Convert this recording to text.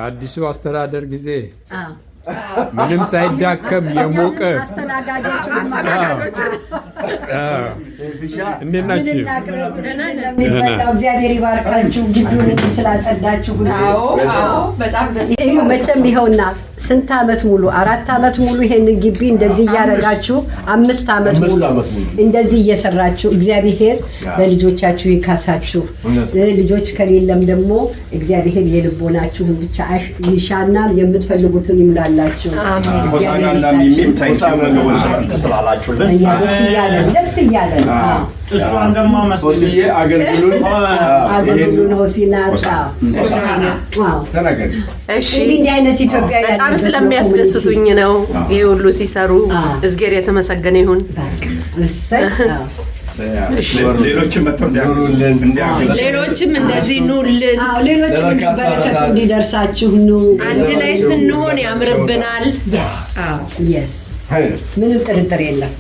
አዲሱ አስተዳደር ጊዜ ምንም ሳይዳከም የሞቀ አስተናጋጆች እንዴት ናችሁ? እግዚአብሔር ይባርካችሁ። ግቢውን ስላጸዳችሁ ሁሉ በጣም ደስ መቼም ይኸውና ስንት ዓመት ሙሉ 4 ዓመት ሙሉ ይሄን ግቢ እንደዚህ እያረጋችሁ 5 ዓመት ሙሉ እንደዚህ እየሰራችሁ እግዚአብሔር በልጆቻችሁ ይካሳችሁ። ልጆች ከሌለም ደግሞ እግዚአብሔር የልቦናችሁን ብቻ ይሻና የምትፈልጉትን ይምላላችሁ። አሜን። ሆሳዕናና ሚሚም ተስላላችሁልን ደስ እያለን እሷን ደግሞ ሆሲዬ አገልግሎን ሆሲናታ ተናገሪ። እሺ እንዲህ አይነት ኢትዮጵያ በጣም ስለሚያስደስቱኝ ነው ይሄ ሁሉ ሲሰሩ። እዝጌር የተመሰገነ ይሁን። ሌሎችም መጥተው እንዲያገለግሉልን ሌሎችም እንደዚህ ኑልን። ሌሎችም በረከቱ እንዲደርሳችሁ ኑ። አንድ ላይ ስንሆን ያምርብናል። yes ምንም ጥርጥር የለም።